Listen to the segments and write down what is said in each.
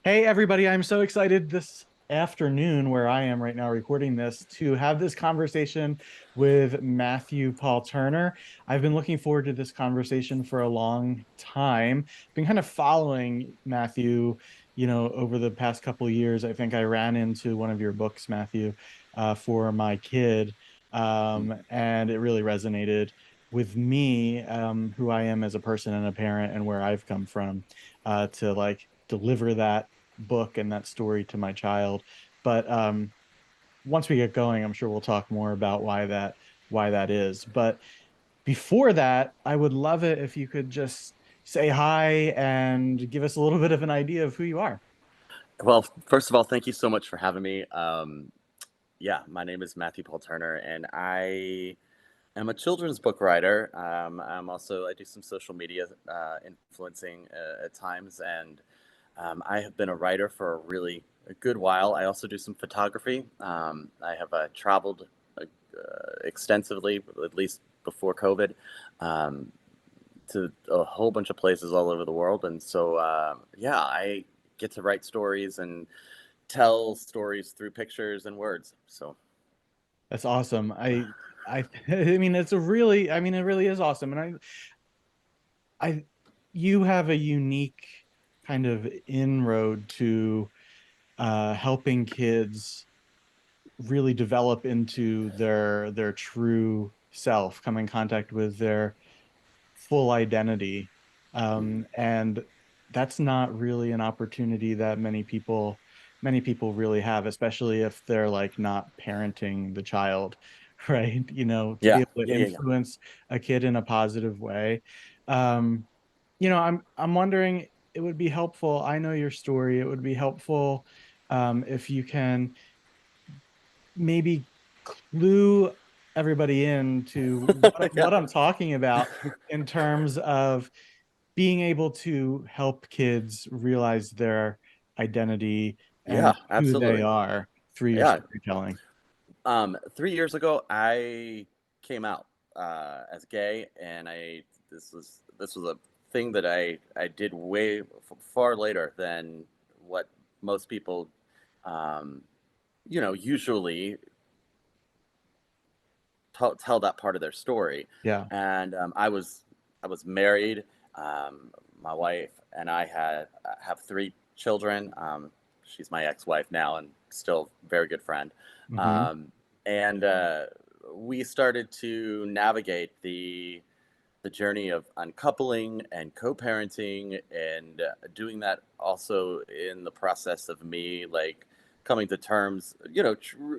Hey, everybody, I'm so excited this afternoon, where I am right now recording this, to have this conversation with Matthew Paul Turner. I've been looking forward to this conversation for a long time. Been kind of following Matthew, over the past couple of years. I think I ran into one of your books, Matthew, for my kid, and it really resonated with me, who I am as a person and a parent, and where I've come from, to like deliver that book and that story to my child. But once we get going, I'm sure we'll talk more about why that is. But before that, I would love it if you could just say hi and give us a little bit of an idea of who you are. Well, first of all, thank you so much for having me. Yeah, my name is Matthew Paul Turner, and I am a children's book writer. I do some social media influencing at times, and I have been a writer for a good while. I also do some photography. I have traveled extensively, at least before COVID, um, to a whole bunch of places all over the world, and so yeah, I get to write stories and tell stories through pictures and words. So That's awesome. I mean, it really is awesome. And I, you have a unique kind of inroad to helping kids really develop into their true self, come in contact with their full identity. And that's not really an opportunity that many people really have, especially if they're like not parenting the child, right? To be yeah, able to yeah, yeah, yeah. influence a kid in a positive way. Um, I'm wondering, it would be helpful. I know your story. It would be helpful if you can maybe clue everybody in to Yeah, what I'm talking about in terms of being able to help kids realize their identity yeah, and who they absolutely. are through your Yeah. storytelling. 3 years ago, I came out as gay, and I this was a thing that I did far later than what most people, um, usually tell that part of their story. Yeah. And I was married. Um, my wife and I have 3 children. She's my ex-wife now and still a very good friend. Hmm. Um, and we started to navigate the journey of uncoupling and co-parenting, and doing that also in the process of me like coming to terms,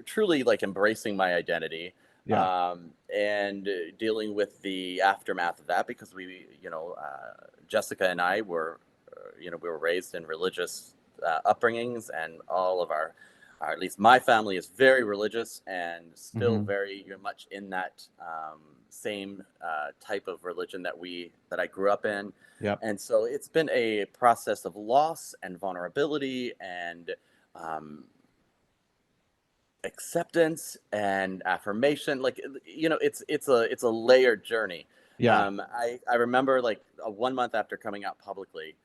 truly like embracing my identity, Yeah. and dealing with the aftermath of that, because Jessica and I were, we were raised in religious upbringings, and all of our, at least my family, is very religious and still Hmm. very much in that same type of religion that I grew up in. Yep. And so it's been a process of loss and vulnerability and um, acceptance and affirmation. Like, it's a layered journey. Yeah. I remember, like, 1 month after coming out publicly,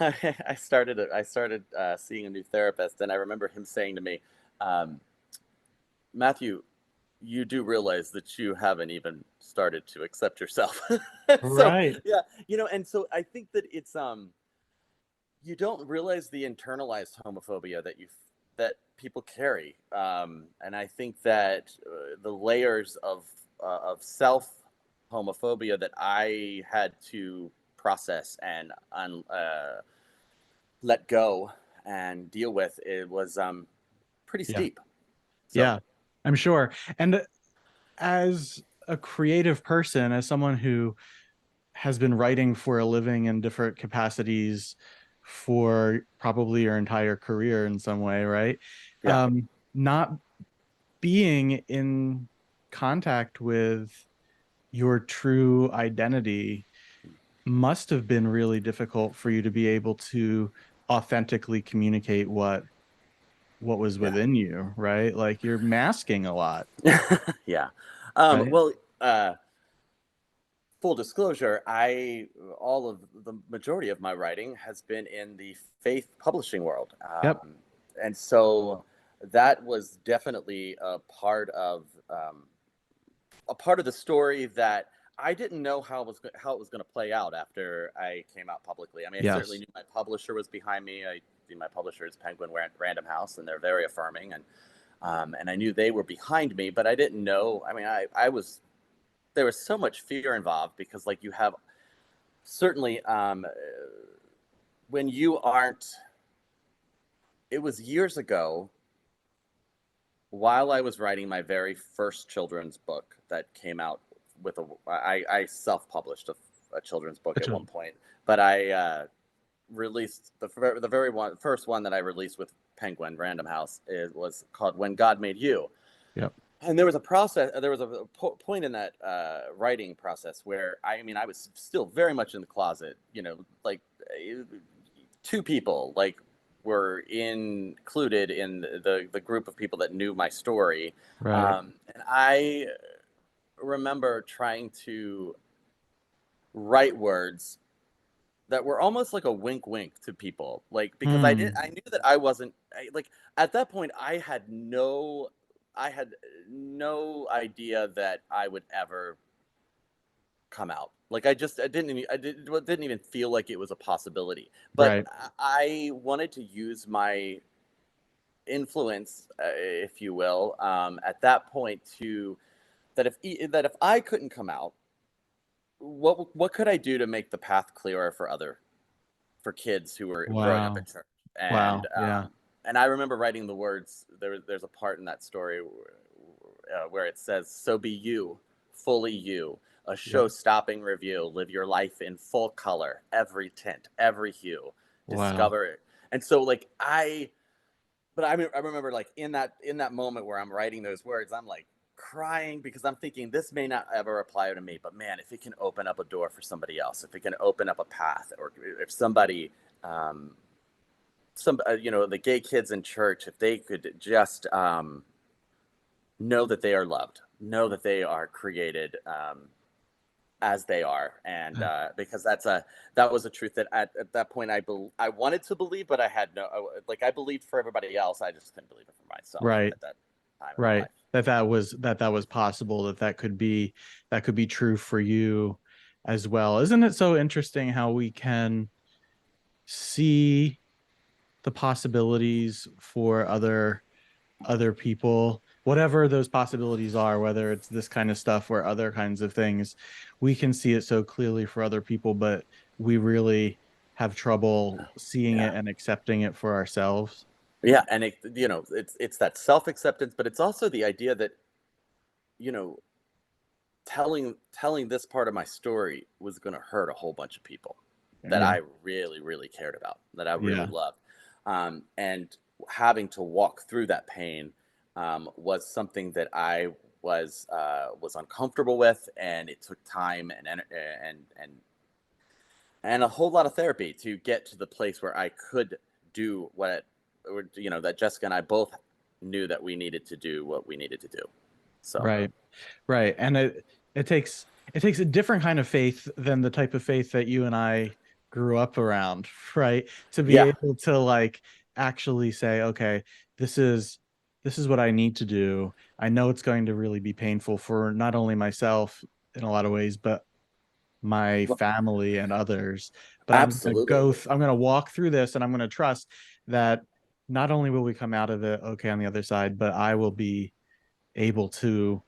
I started seeing a new therapist, and I remember him saying to me, um, Matthew, you do realize that you haven't even started to accept yourself. So Right. yeah, and so I think that it's you don't realize the internalized homophobia that people carry, and I think that the layers of self homophobia that I had to process and let go and deal with, it was pretty Yeah. steep. So Yeah. I'm sure. And as a creative person, as someone who has been writing for a living in different capacities for probably your entire career in some way, right? yeah, Not being in contact with your true identity must have been really difficult for you to be able to authentically communicate what was yeah. within you, right? Like you're masking a lot, Yeah. right? Well, full disclosure, all of the majority of my writing has been in the faith publishing world. Yep. And so that was definitely a part of the story that I didn't know how it was going to play out after I came out publicly. I mean, I certainly Yes. knew my publisher was behind me. My publisher is Penguin Random House, and they're very affirming, and I knew they were behind me, but I didn't know. I mean, I was there was so much fear involved because, like, you have certainly when you aren't. It was years ago, while I was writing my very first children's book that came out I self-published a children's book at one point, but I released the first one that I released with Penguin Random House. It was called When God Made You. Yep. And there was a point in that writing process where I mean, I was still very much in the closet, like two people like were included in the group of people that knew my story. Right. And I remember trying to write words that were almost like a wink wink to people, like, because I knew that I wasn't like, at that point I had no idea that I would ever come out. Like, didn't even feel like it was a possibility. But Right. I wanted to use my influence, if you will, at that point, to that if I couldn't come out, what could I do to make the path clearer for kids who were growing up in Wow. church? Wow. Yeah. And I remember writing the words. There's a part in that story where it says, "So be you, fully you, a Yep. show-stopping review. Live your life in full color, every tint, every hue. Wow. Discover it." And so, like, I remember, like, in that moment where I'm writing those words, I'm like crying because I'm thinking this may not ever apply to me, but man, if it can open up a door for somebody else, if it can open up a path, or if somebody, the gay kids in church, if they could just know that they are loved, know that they are created as they are, and because that was a truth that at that point I wanted to believe, but I had like, I believed for everybody else, I just couldn't believe it for myself Right. at that time in my Right. life. That was possible, that could be true for you as well. Isn't it so interesting how we can see the possibilities for other people, whatever those possibilities are, whether it's this kind of stuff or other kinds of things? We can see it so clearly for other people, but we really have trouble seeing Yeah. it and accepting it for ourselves. Yeah, and it's that self-acceptance, but it's also the idea that, you know, telling this part of my story was going to hurt a whole bunch of people that Yeah. I really, really cared about, that I really Yeah. loved. And having to walk through that pain was something that I was uncomfortable with, and it took time and a whole lot of therapy to get to the place where I could do that Jessica and I both knew that we needed to do what we needed to do. So Right. Right. And it takes a different kind of faith than the type of faith that you and I grew up around, right? To be yeah, able to, like, actually say, okay, this is this is what I need to do. I know it's going to really be painful for not only myself in a lot of ways, but my well, family and others. But absolutely. I'm going to walk through this, and I'm going to trust that not only will we come out of it okay on the other side, but I will be able to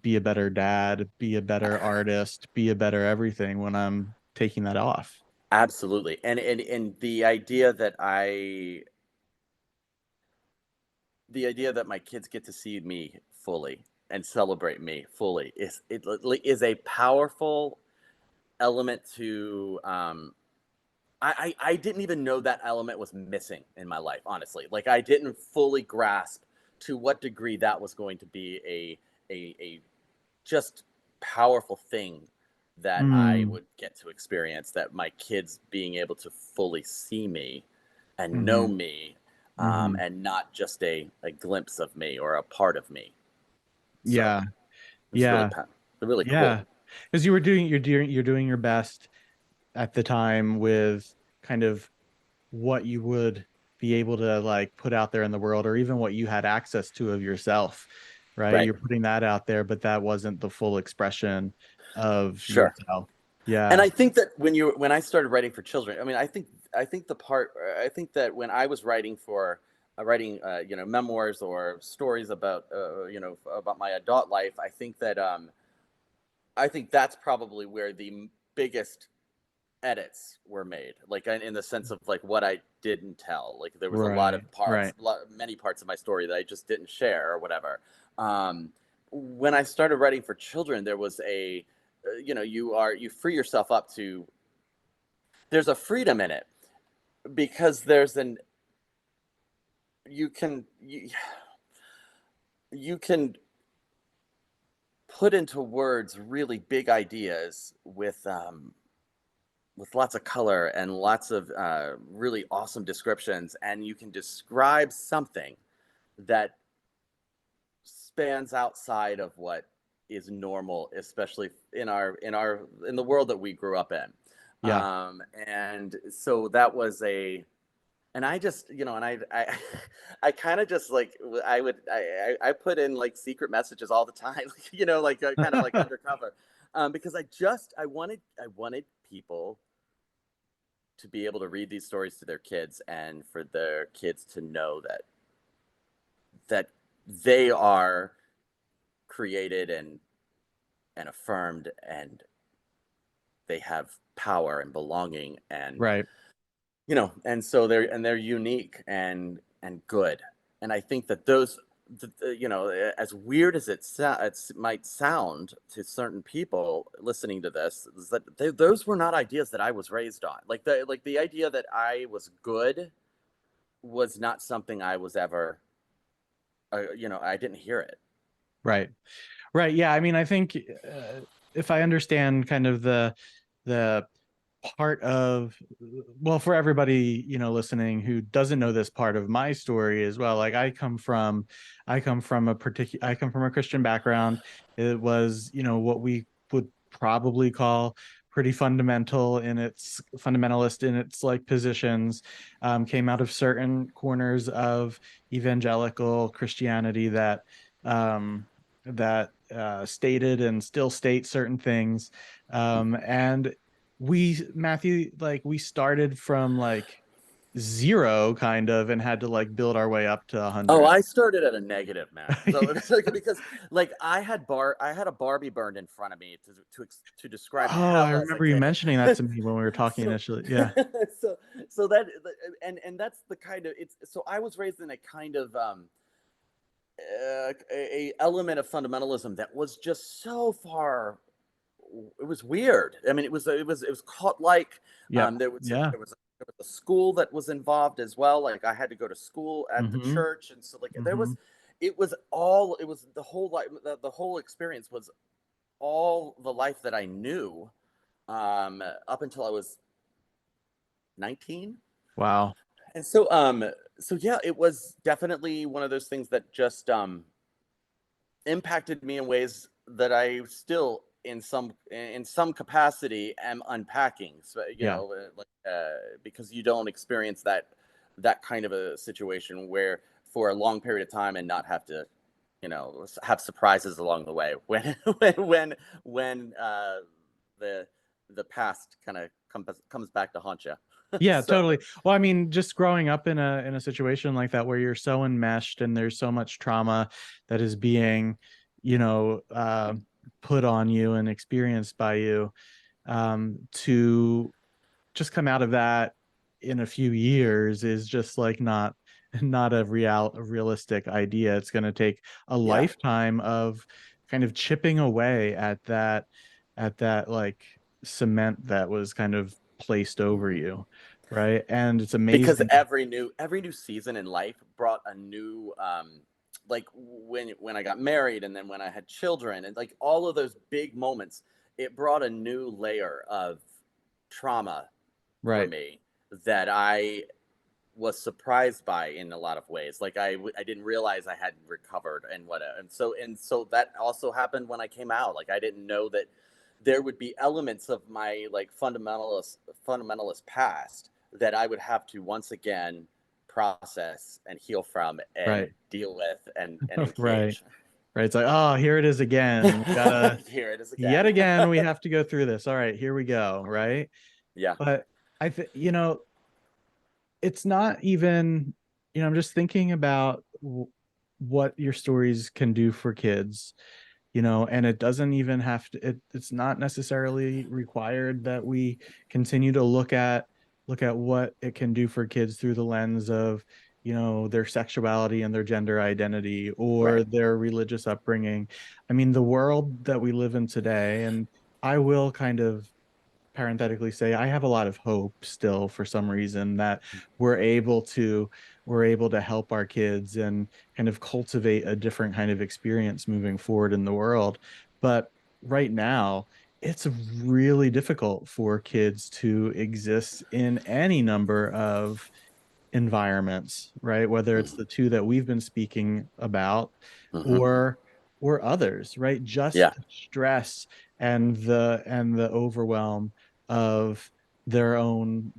be a better dad, be a better artist, be a better everything when I'm taking that off. Absolutely. And the idea that my kids get to see me fully and celebrate me fully is a powerful element to I didn't even know that element was missing in my life, honestly. Like, I didn't fully grasp to what degree that was going to be a just powerful thing that I Mm, would get to experience, that my kids being able to fully see me and know hmm. me, Hmm. and not just a glimpse of me or a part of me. So Yeah. it's Yeah. really Yeah. cool. Because you're doing your best at the time with kind of what you would be able to like put out there in the world, or even what you had access to of yourself, right? Right. You're putting that out there, but that wasn't the full expression of Sure. yourself. And Yeah. I think that when I started writing for children, I mean, I think the part I think that when I was writing for you know, memoirs or stories about you know, about my adult life, I think that's probably where the biggest edits were made, like in the sense of like what I didn't tell. Like there was a lot Right. of parts, Right. many parts of my story that I just didn't share or whatever. Um, when I started writing for children, there was you know, you free yourself up to. There's a freedom in it because there's an you can you can put into words really big ideas with lots of color and lots of really awesome descriptions, and you can describe something that spans outside of what is normal, especially in the world that we grew up in. Yeah. And so that was a and I just, you know, and I kind of just like I put in like secret messages all the time, you know, like kind of like undercover, because I wanted people to be able to read these stories to their kids, and for their kids to know that they are created and affirmed, and they have power and belonging, and Right. you know, and so they're unique and good. And I think that you know, as weird as it might sound to certain people listening to this, is that those were not ideas that I was raised on. Like the idea that I was good was not something I was ever, you know, I didn't hear it. Right. Right. Yeah. I mean, I think if I understand kind of the part of, well, for everybody, you know, listening who doesn't know this part of my story as well, like I come from a Christian background. It was, you know, what we would probably call pretty fundamentalist in its like positions. Came out of certain corners of evangelical Christianity that stated and still state certain things. And Matthew, like we started from like zero kind of and had to like build our way up to a Oh, hundred. I started at a negative, man. So it's like because like I had a Barbie burned in front of me to describe Oh, I hell as a remember you kid. mentioning that to me when we were talking so initially. Yeah. so so that and that's the kind of it's so I was raised in a kind of a element of fundamentalism that was just so far. It was weird. I mean, it was cult like. Yep. There was Yeah. there was a school that was involved as well. Like I had to go to school at the Mm-hmm. church, and so like Mm-hmm. it was the whole life. The whole experience was all the life that I knew up until I was 19. Wow. And so yeah, it was definitely one of those things that just impacted me in ways that I still in some capacity am unpacking. So you Yeah. know, because you don't experience that kind of a situation where for a long period of time and not have to, you know, have surprises along the way when when the the past kind of comes back to haunt you. Yeah, So totally. Well, I mean, just growing up in a situation like that where you're so enmeshed and there's so much trauma that is being, you know, put on you and experienced by you, to just come out of that in a few years is just like not a realistic idea. It's going to take a yeah, lifetime of kind of chipping away at that like cement that was kind of placed over you, right? And it's because amazing. every new season in life brought a new like when I got married and then when I had children and like all of those big moments, it brought a new layer of trauma for Right. me that I was surprised by in a lot of ways. Like I didn't realize I hadn't recovered and what and so that also happened when I came out. Like I didn't know that there would be elements of my like fundamentalist past that I would have to once again process and heal from and Right. deal with and Right. engage. Right. It's like, oh, here it is again. We gotta, Here it is yet again. again, we have to go through this. All right, here we go. Right. Yeah. But I think, it's not even, I'm just thinking about what your stories can do for kids, and it doesn't even have to, it's not necessarily required that we continue to look at what it can do for kids through the lens of, their sexuality and their gender identity or Right. their religious upbringing. I mean, the world that we live in today, and I will kind of parenthetically say I have a lot of hope still for some reason that we're able to we're able to help our kids and kind of cultivate a different kind of experience moving forward in the world. But right now, it's really difficult for kids to exist in any number of environments, right? Whether it's Mhm. the two that we've been speaking about Mhm. or others, right? Just Yeah. the stress and the overwhelm of their own,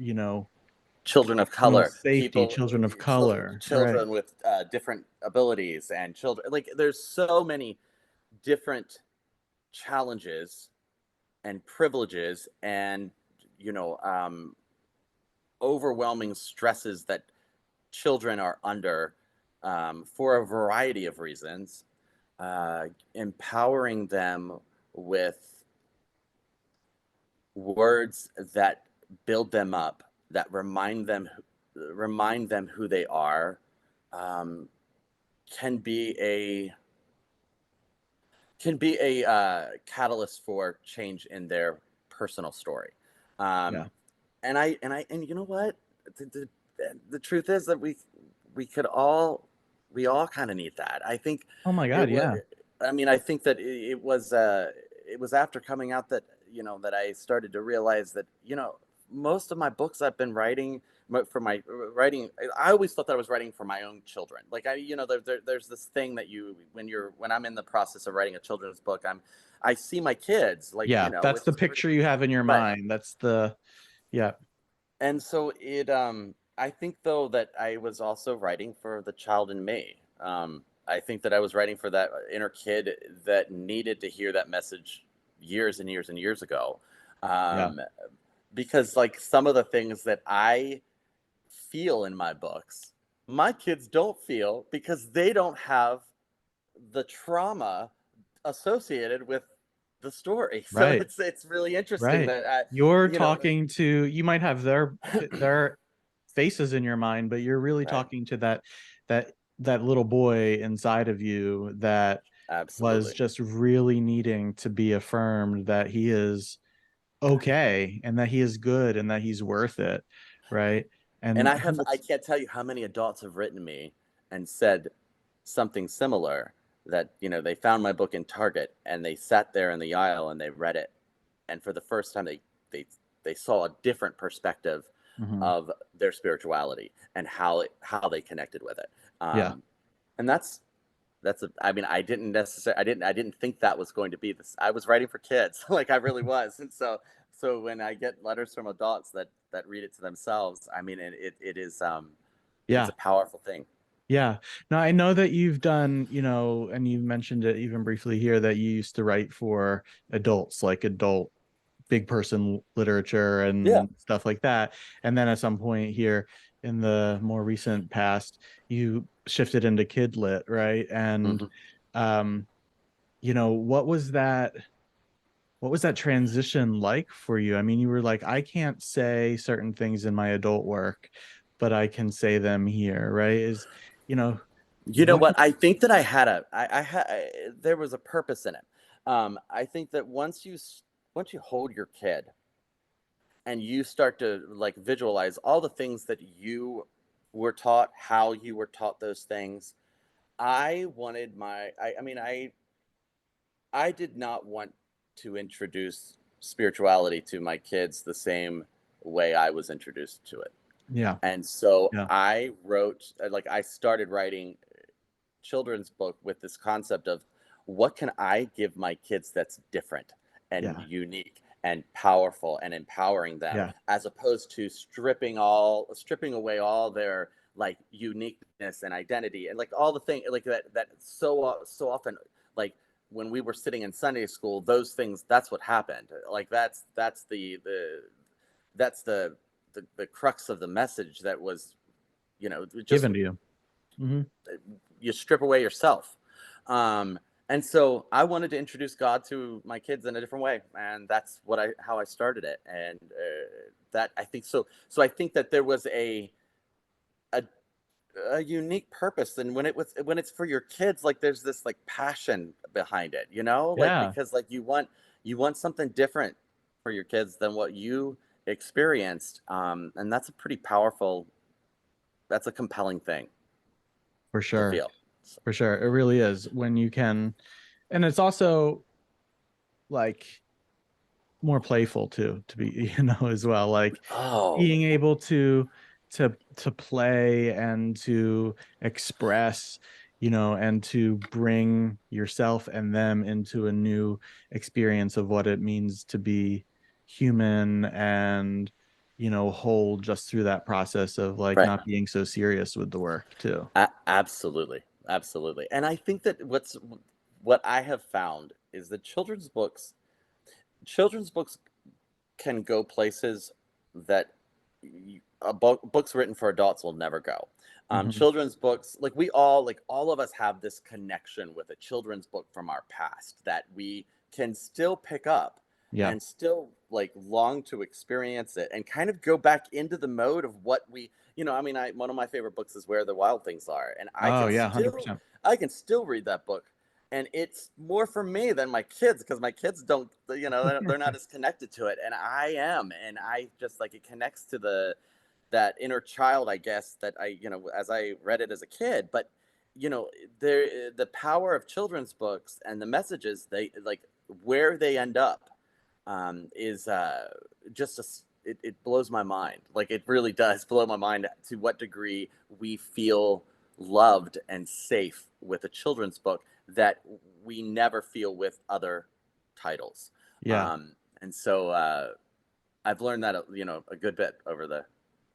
Children of personal color, safety, people, children of children, color, right? children with different abilities, and children. Like, there's so many different challenges and privileges, and you know, um, overwhelming stresses that children are under for a variety of reasons. Empowering them with words that build them up, that remind them who they are, um, can be a catalyst for change in their personal story. Yeah. Um, and you know what? The, the, the truth is that we all kind of need that. I think Oh my it God, was. yeah. I mean, I think that it was after coming out that that I started to realize that most of my books I've been writing for my writing. I always thought that I was writing for my own children. Like there's this thing that when I'm in the process of writing a children's book, I see my kids, like, Yeah, that's which the is pretty picture you have in your right. mind. That's the yeah. And so I think though that I was also writing for the child in me. I think that I was writing for that inner kid that needed to hear that message years and years and years ago. Yeah. Um, because like some of the things that I feel in my books, my kids don't feel because they don't have the trauma associated with the story. So Right. it's really interesting Right. that You're you know talking to, you might have their faces in your mind, but you're really right. talking to that that little boy inside of you that was Absolutely. just really needing to be affirmed that he is okay and that he is good and that he's worth it, right? And And I that's can't tell you how many adults have written me and said something similar, that, they found my book in Target and they sat there in the aisle and they read it. And for the first time they they saw a different perspective mhm. of their spirituality and how they connected with it. Yeah. And I mean, I didn't think that was going to be this. I was writing for kids, like I really was. And so when I get letters from adults that read it to themselves, I mean, it is it's Yeah. a powerful thing. Yeah. Now I know that you've done, and you mentioned it even briefly here that you used to write for adults, like adult big person literature Yeah. and stuff like that. And then at some point here in the more recent past, you shifted into kid lit, right? And Hmm. um, what was that transition like for you? I mean, you were like, I can't say certain things in my adult work, but I can say them here, right? You know, You know what what? I think that there was a purpose in it. I think that once you hold your kid and you start to like visualize all the things that you were taught, how you were taught those things. I wanted I mean, I did not want to introduce spirituality to my kids the same way I was introduced to it. yeah, And so yeah, I started writing children's book with this concept of what can I give my kids that's different? and Yeah. unique and powerful and empowering them, Yeah. as opposed to stripping away all their like uniqueness and identity and like all the thing like that so often, like when we were sitting in Sunday school, those things, that's what happened. Like that's that's the crux of the message that was, just Given to you. Hmm. you strip away yourself. Um, and so I wanted to introduce God to my kids in a different way, and that's how I started it. And that I think so. So I think that there was a a unique purpose, and when it's for your kids, like there's this like passion behind it, like Yeah, because like you want something different for your kids than what you experienced, and that's a compelling thing for to sure. feel. So, For sure. It really is when you can, and it's also like more playful too, to be, as well. Like oh, being able to play and to express, and to bring yourself and them into a new experience of what it means to be human and whole just through that process of like right. not being so serious with the work too. Absolutely, absolutely. And I think that what I have found is that children's books can go places that books written for adults will never go. Hmm. Children's books, like all of us have this connection with a children's book from our past that we can still pick up Yeah. and still like long to experience it and kind of go back into the mode of what I mean, one of my favorite books is Where the Wild Things Are, and Oh yeah, 100%. I can still read that book, and it's more for me than my kids because my kids don't, they're not as connected to it, and I am, and I just like it connects to that inner child, I guess, that as I read it as a kid. But you know the power of children's books and the messages they like where they end up, is just it blows my mind. Like it really does blow my mind to what degree we feel loved and safe with a children's book that we never feel with other titles. Yeah. And so I've learned that a good bit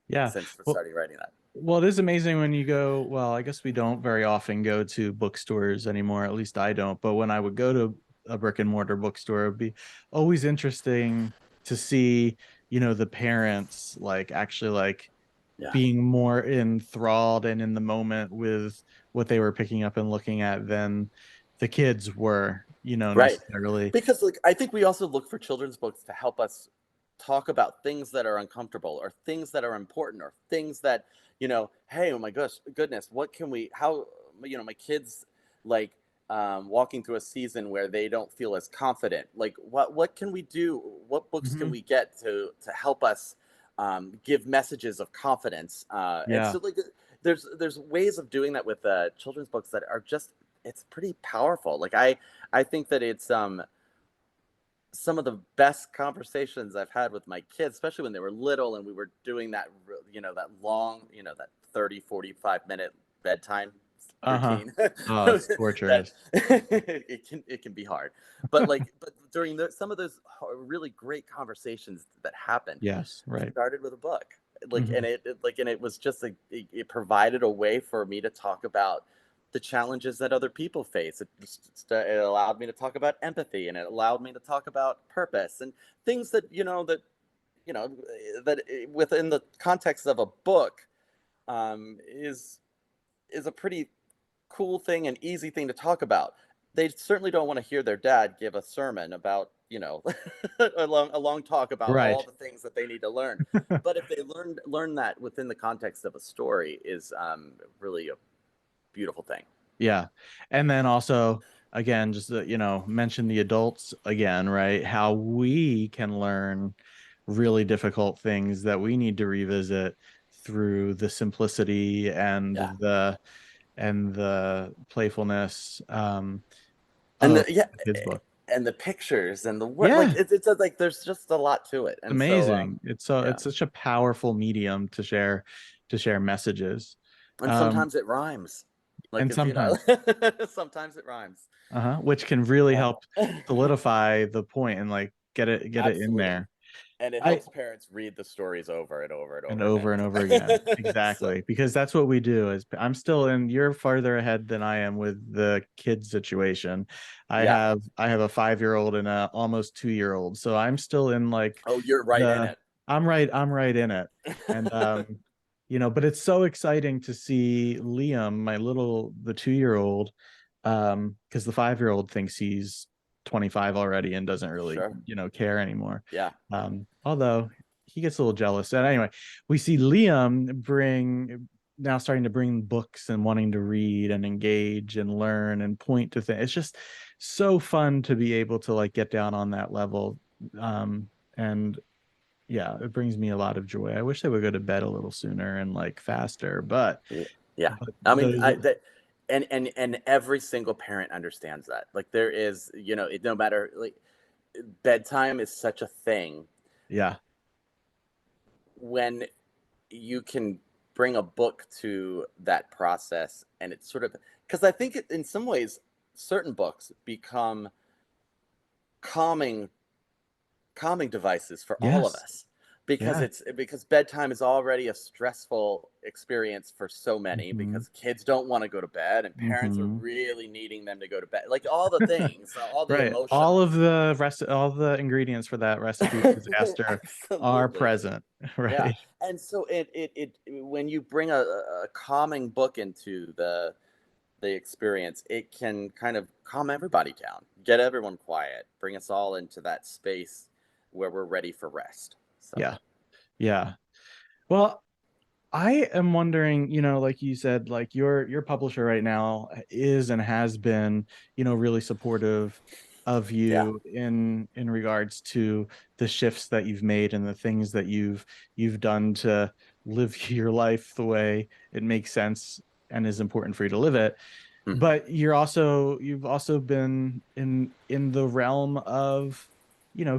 Yeah. since Well, starting writing that. Well, it is amazing when you go, well, I guess we don't very often go to bookstores anymore. At least I don't. But when I would go to a brick and mortar bookstore, it'd be always interesting to see, the parents like actually like Yeah. being more enthralled and in the moment with what they were picking up and looking at than the kids were, Right. necessarily. Because like I think we also look for children's books to help us talk about things that are uncomfortable or things that are important or things that, hey, oh my goodness, what can we how my kids like walking through a season where they don't feel as confident. Like what can we do? What books can Hmm. we get to help us give messages of confidence? And Yeah. so like there's ways of doing that with children's books that are just it's pretty powerful. Like I think that it's some of the best conversations I've had with my kids, especially when they were little and we were doing that, that long, that 30-45 minute bedtime Uh-huh. routine. Oh, it's That torturous. it can be hard, but during some of those really great conversations that happened Yes, right. started with a book, Hmm. and it was just it provided a way for me to talk about the challenges that other people face. It allowed me to talk about empathy, and it allowed me to talk about purpose and things that you know that within the context of a book, is a pretty cool thing and easy thing to talk about. They certainly don't want to hear their dad give a sermon about, a long talk about all Right. the things that they need to learn. But if they learn that within the context of a story is really a beautiful thing. Yeah. And then also, again, just mention the adults again, right? How we can learn really difficult things that we need to revisit through the simplicity and Yeah. the playfulness And of yeah, the kids book. and the pictures and the word, like Yeah, like there's just a lot to it. And so amazing. yeah. It's such a powerful medium to share messages. And Um, sometimes it rhymes. Like And it's, sometimes, sometimes it rhymes. which can really help Uh, solidify the point and like get it in Absolutely. there. And it I helps parents read the stories over and over and And over over and over again. again. So, Exactly. Because that's what we do is I'm still in you're farther ahead than I am with the kids situation. yeah. I have a 5-year-old and a almost 2-year-old. So I'm still in like Oh, you're right in the it. I'm right in it. And but it's so exciting to see Liam, the 2-year-old, because the 5-year-old thinks he's 25 already and doesn't really, Sure. care anymore. Yeah. Although he gets a little jealous. And anyway, we see Liam now starting to bring books and wanting to read and engage and learn and point to things. It's just so fun to be able to like get down on that level. And yeah, it brings me a lot of joy. I wish they would go to bed a little sooner and like faster, but Yeah. but I mean, those and every single parent understands that. Like there is, no matter like bedtime is such a thing yeah. when you can bring a book to that process, and it's sort of because I think in some ways certain books become calming calming devices for all of Yes. us, because Yeah. bedtime is already a stressful experience for so many, Hmm. because kids don't want to go to bed and parents are Hmm. really needing them to go to bed, like all the things, all the Right. emotions. All the ingredients for that recipe of disaster are Absolutely. present, Yeah. right? And so it when you bring a calming book into the experience, it can kind of calm everybody down, get everyone quiet, bring us all into that space where we're ready for rest. So, Yeah. Yeah. Well, I am wondering, like you said, like your publisher right now is and has been, really supportive of yeah. you in regards to the shifts that you've made and the things that you've done to live your life the way it makes sense and is important for you to live it. Mhm. But you've also been in the realm of,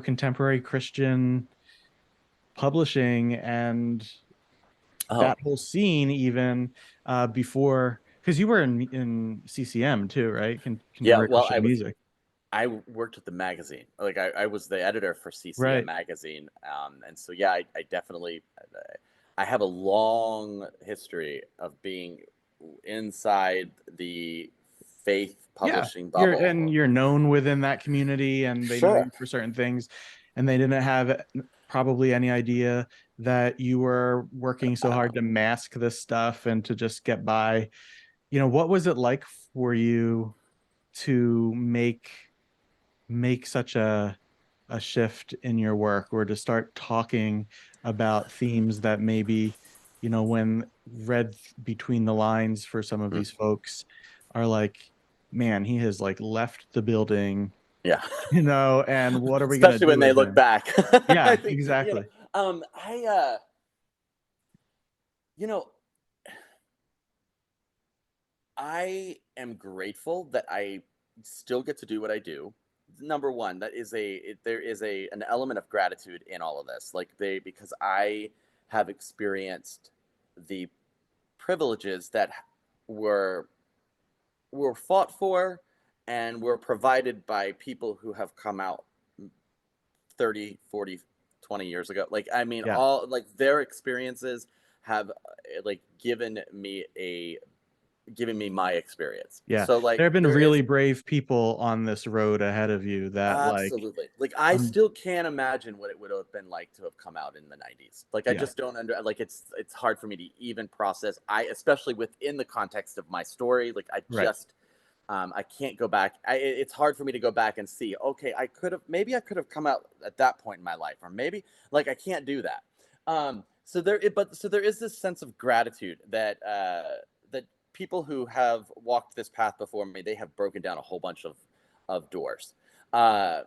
contemporary Christian publishing and Oh, that whole scene even before, because you were in CCM too, right? yeah. Contemporary Well, Christian music. I worked at the magazine. Like I was the editor for CCM Right. magazine. And so, yeah, I definitely, I have a long history of being inside the faith Yeah. publishing bubble. You're known within that community and they know Sure. you for certain things, and they didn't have probably any idea that you were working so hard to mask this stuff and to just get by. What was it like for you to make such a shift in your work, or to start talking about themes that maybe, when read between the lines for some of Mm, these folks, are like, man, he has like left the building, yeah. and what are we going to Especially do when they with look him? back. I Yeah, think, exactly. you know, I am grateful that I still get to do what I do. Number one, there is an element of gratitude in all of this. Like because I have experienced the privileges that were fought for and were provided by people who have come out 30, 40, 20 years ago. Like, I mean, Yeah. all like their experiences have like given me my experience. Yeah, So there like have been there really is brave people on this road ahead of you that like, absolutely, like I um still can't imagine what it would have been like to have come out in the 90s. Like I yeah, just don't under like it's hard for me to even process. I especially within the context of my story, like right. I can't go back. It's hard for me to go back and see, okay, I could have come out at that point in my life, or maybe like I can't do that. So there is this sense of gratitude that that people who have walked this path before me, they have broken down a whole bunch of doors. Uh,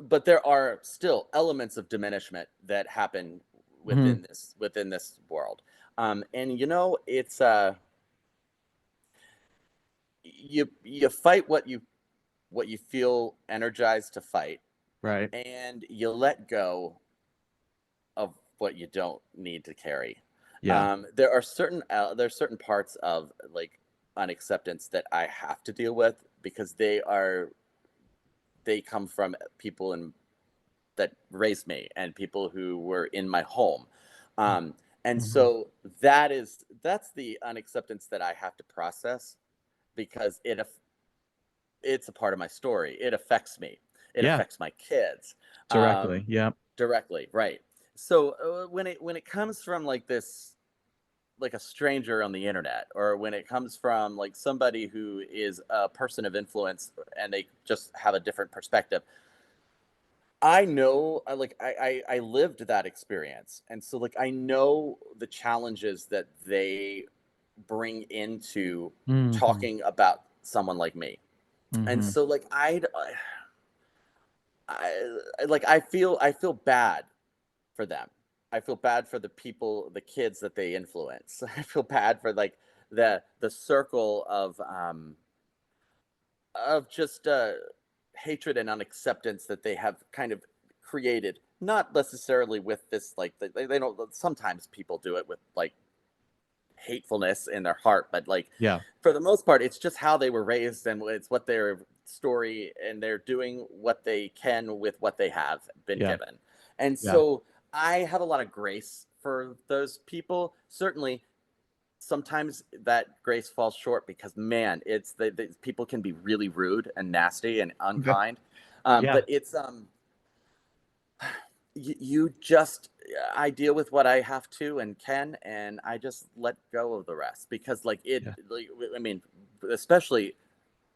but there are still elements of diminishment that happen Mhm. within this world. And it's you fight what you feel energized to fight, Right. and you let go of what you don't need to carry. Yeah. There's certain parts of like unacceptance that I have to deal with because they come from people that raised me and people who were in my home. Um, and Mhm. so that's the unacceptance that I have to process because it's a part of my story. It affects me. It Yeah, affects my kids directly. um, Yeah. directly, right? So when it comes from like this, like a stranger on the internet, or when it comes from like somebody who is a person of influence and they just have a different perspective, I know, I lived that experience, and so like I know the challenges that they bring into Mhm. talking about someone like me, and Mhm. so like I feel bad for them. I feel bad for the people, the kids that they influence. I feel bad for like the circle of just hatred and unacceptance that they have kind of created. Not necessarily with this, like they don't. Sometimes people do it with like hatefulness in their heart, but like Yeah. for the most part, it's just how they were raised and it's what their story, and they're doing what they can with what they have been Yeah. given. And Yeah. so I have a lot of grace for those people. Certainly, sometimes that grace falls short because man, it's the people can be really rude and nasty and Okay. unkind. Yeah. But it's you just I deal with what I have to and can, and I just let go of the rest because Yeah. like, I mean, especially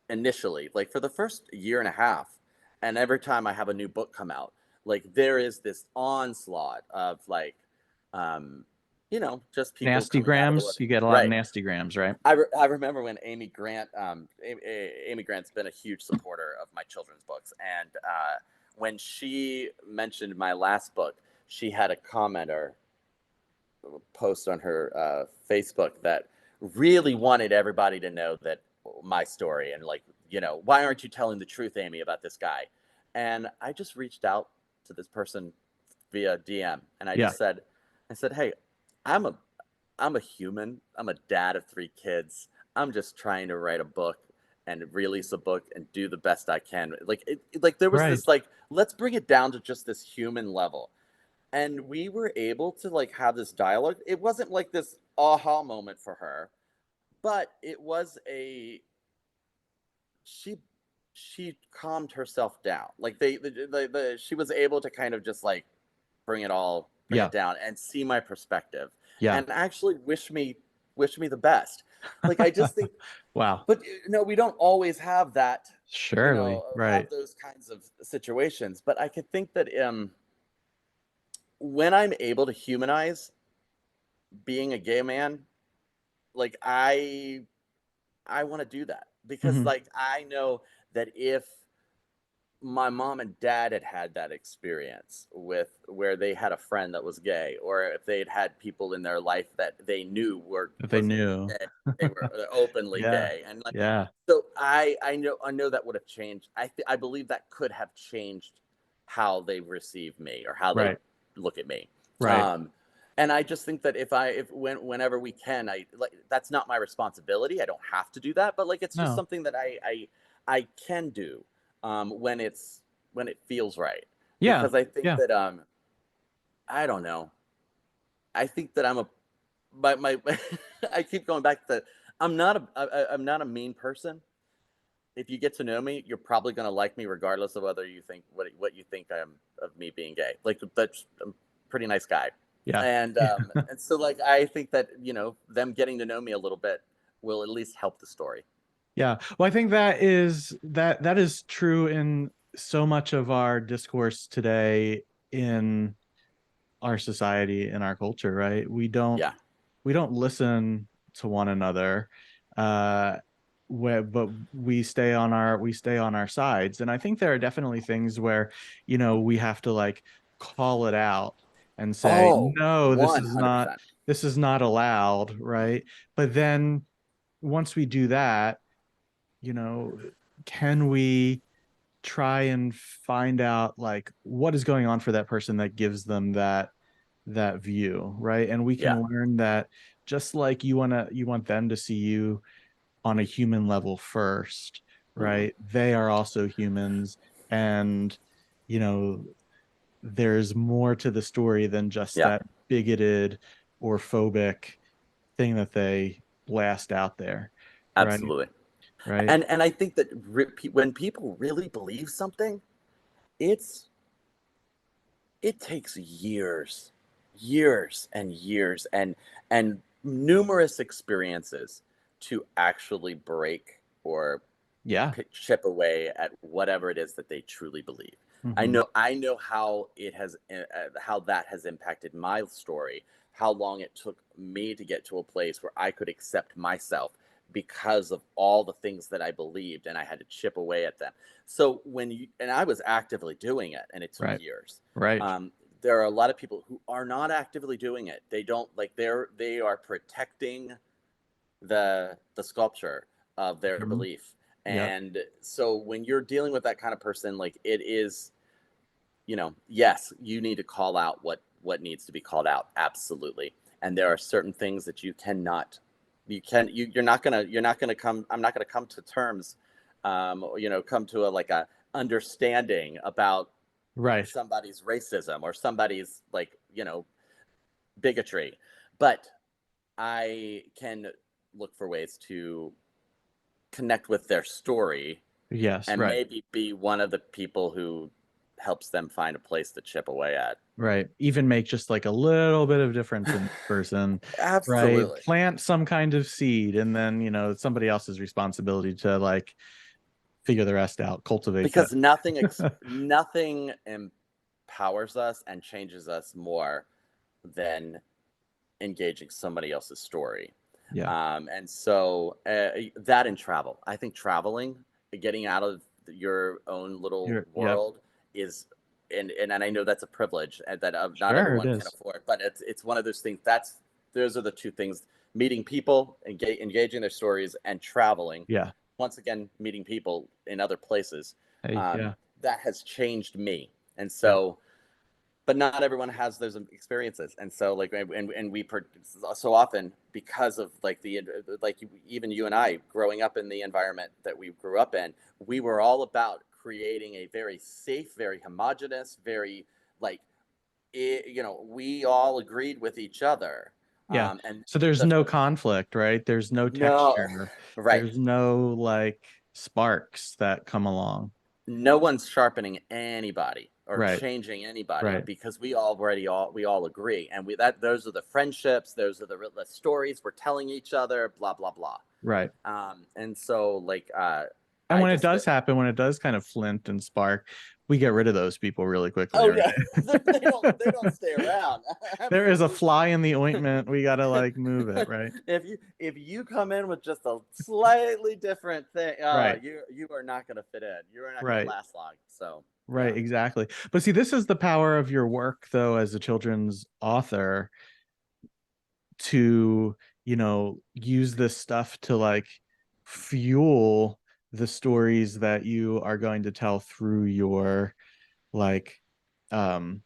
initially, like for the first year and a half, and every time I have a new book come out, like there is this onslaught of like, um, just people Nasty coming out of the grams. wood. You get a lot of Right. nasty grams, right? I remember when Amy Grant's been a huge supporter of my children's books, and when she mentioned my last book, she had a commenter post on her Facebook that really wanted everybody to know that my story, and like, why aren't you telling the truth, Amy, about this guy? And I just reached out to this person via DM, and Yeah. I said, hey, I'm a I'm a human. I'm a dad of 3 kids. I'm just trying to write a book and release a book and do the best I can. Like there was Right. this like, let's bring it down to just this human level. And we were able to like have this dialogue. It wasn't like this aha moment for her, but it was a she she calmed herself down. Like she was able to kind of just like bring Yeah. it down and see my perspective Yeah. and actually wish me the best. Like I just think, Wow. but we don't always have that, Surely. have Right. those kinds of situations. But I could think that when I'm able to humanize being a gay man, like I want to do that because Mhm. like I know that if my mom and dad had had that experience with where they had a friend that was gay, or if they'd had people in their life that they knew If they wasn't knew. gay, they were openly Yeah. gay, and like, Yeah. so I know that would have changed. I believe that could have changed how they receive me or how they Right. look at me. Right. um and I just think that whenever we can, I like, that's not my responsibility. I don't have to do that, but like it's just No. something that I can do when it feels right. Yeah. Because I think Yeah. that I don't know. I think that my I keep going back to I'm not a mean person. If you get to know me, you're probably gonna like me regardless of whether you think what you think I'm of me being gay. Like that's I'm a pretty nice guy. Yeah. And so like I think that, them getting to know me a little bit will at least help the story. Yeah. Well, I think that is true in so much of our discourse today in our society, in our culture, right? Yeah. We don't listen to one another. Uh but we stay on our sides. And I think there are definitely things where, we have to like call it out and say, Oh, no, one hundred percent. this is not allowed, right? But then once we do that, you know, can we try and find out like what is going on for that person that gives them that view, right? And we can Yeah. learn that just like you want them to see you on a human level first, Hmm. right? They are also humans, and you know, there's more to the story than just Yeah, that bigoted or phobic thing that they blast out there, right? absolutely. Right. And I think that when people really believe something, it's it takes years, years and years and numerous experiences to actually break or Yeah. chip away at whatever it is that they truly believe. Hmm. I know how it has how that has impacted my story, how long it took me to get to a place where I could accept myself because of all the things that I believed, and I had to chip away at them. So when you and I was actively doing it, and it took Right. years. Right. Um, there are a lot of people who are not actively doing it. They don't like they are protecting the sculpture of their Hmm. belief. Yep. And so when you're dealing with that kind of person, like it is, yes, you need to call out what needs to be called out, absolutely. And there are certain things that you cannot, you're not gonna come, I'm not gonna come to terms, or, come to a understanding about Right. somebody's racism or somebody's bigotry, but I can look for ways to connect with their story Yes. and Right. maybe be one of the people who helps them find a place to chip away at. Right. Even make just like a little bit of difference in this person, right? Absolutely. Plant some kind of seed, and then, it's somebody else's responsibility to like figure the rest out, cultivate that. Because nothing empowers us and changes us more than engaging somebody else's story. Yeah. And so that and travel. I think traveling, getting out of your own little Yep. world is, and I know that's a privilege and that not Sure, it everyone can is. afford, but it's one of those things. Those are the two things: meeting people, engaging their stories, and traveling. Yeah. Once again, meeting people in other places. Hey, Um, yeah. that has changed me, and Yep. so but not everyone has those experiences, and so and we so often because of even you and I growing up in the environment that we grew up in, we were all about creating a very safe, very homogenous, very like we all agreed with each other, Yeah. and So there's the no conflict, right? There's no no, texture. right, There's no like sparks that come along. no one's sharpening anybody or Right. changing anybody Right. because we all agree, and those are the friendships, those are the stories we're telling each other, blah blah blah. Right. And so And I when it just does happen, when it does kind of flint and spark, we get rid of those people really quickly, oh right? yeah, they don't stay around. There is a Absolutely. fly in the ointment. We gotta like move it, right? If you come in with just a slightly different thing, Right. you are not going to fit in, you're not going to Right. last long, so yeah. Right, exactly. But see, this is the power of your work, though, as a children's author, to, use this stuff to like fuel the stories that you are going to tell through like um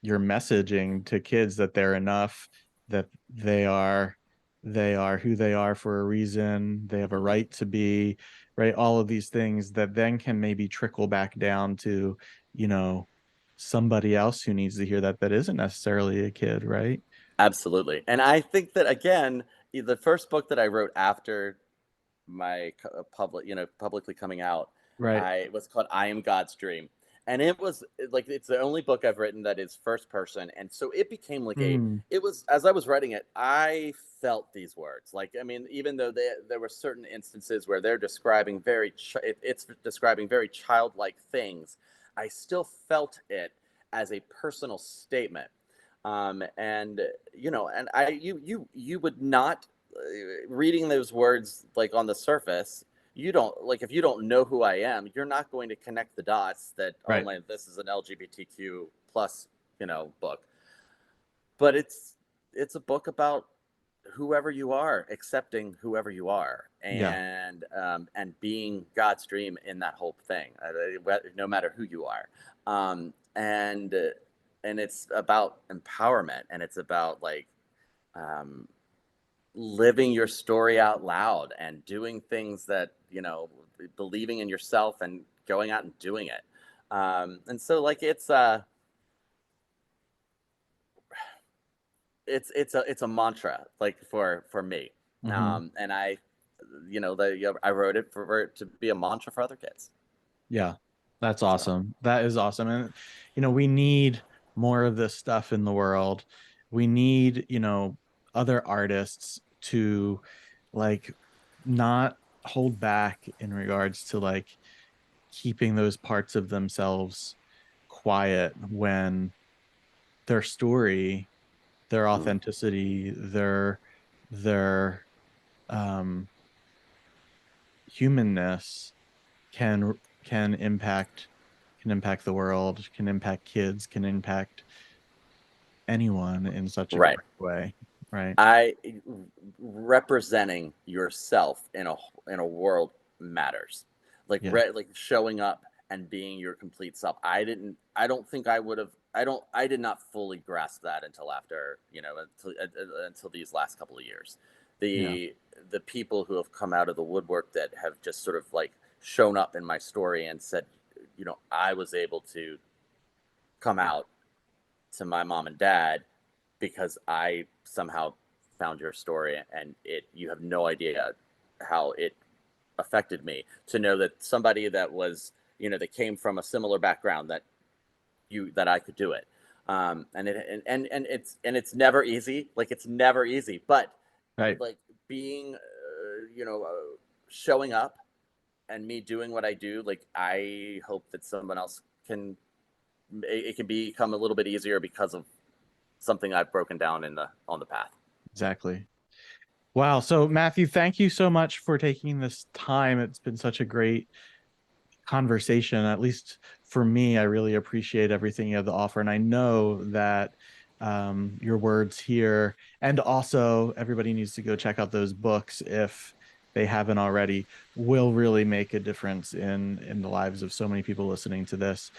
your messaging to kids, that they're enough, that they are who they are for a reason, they have a Hmm. right to be, right? All of these things that then can maybe trickle back down to, you know, somebody else who needs to hear that isn't necessarily a kid, right? Absolutely. And I think that again, the first book that I wrote after my publicly coming out, Right. I was called I Am God's Dream. And it was it's the only book I've written that is first person. And so it became Mm, it was, as I was writing it, I felt these words. Like, I mean, even though there were certain instances where they're describing it's describing very childlike things, I still felt it as a personal statement. And and you would not, reading those words like on the surface, you don't like if you don't know who I am, you're not going to connect the dots that, oh right. my, this is an LGBTQ plus book. But it's a book about whoever you are, accepting whoever you are, Yeah. and being God's dream in that whole thing, no matter who you are. And it's about empowerment, and it's about um, living your story out loud and doing things that, believing in yourself and going out and doing it. And so like it's a mantra, like for me. And I wrote it for it to be a mantra for other kids. Yeah, that's So awesome. That is awesome. And, we need more of this stuff in the world. We need, other artists to like not hold back in regards to like keeping those parts of themselves quiet when their story, their mm, authenticity, their um humanness can can impact can impact the world, can impact kids, can impact anyone in such a right. great way, right? I Representing yourself in a world matters. Yeah, Like showing up and being your complete self. I don't think I would have. I did not fully grasp that until after until these last couple of years. yeah, The people who have come out of the woodwork that have just sort of like shown up in my story and said, I was able to come out to my mom and dad because I somehow found your story, and you have no idea how it affected me to know that somebody that was, that came from a similar background that I could do it. And it's never easy. Like it's never easy, but right, like being, showing up and me doing what I do, like I hope that someone else it can become a little bit easier because of something I've broken down on the path. exactly. Wow. So Matthew, thank you so much for taking this time. It's been such a great conversation. At least for me, I really appreciate everything you have to offer. And I know that your words here, and also everybody needs to go check out those books if they haven't already, will really make a difference in the lives of so many people listening to this.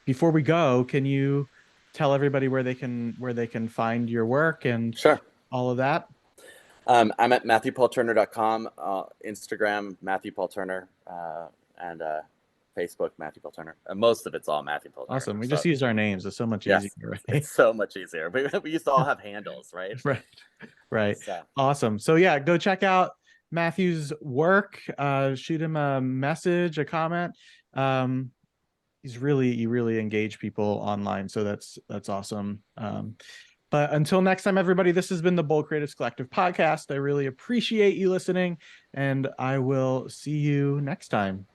Before we go, can you tell everybody where they can find your work and Sure. all of that? I'm at MatthewPaulTurner.com, Instagram, Matthew Paul Turner, and Facebook, Matthew Paul Turner. Most of it's all Matthew Paul Turner. Awesome. We So, just used our names. It's so much easier, yes, right? it's so much easier. We used to all have handles, right? Right. Right. So, Awesome. So yeah, go check out Matthew's work. Shoot him a message, a comment. Um, he really engaged people online. So that's awesome. But until next time, everybody, this has been the Bold Creatives Collective podcast. I really appreciate you listening, and I will see you next time.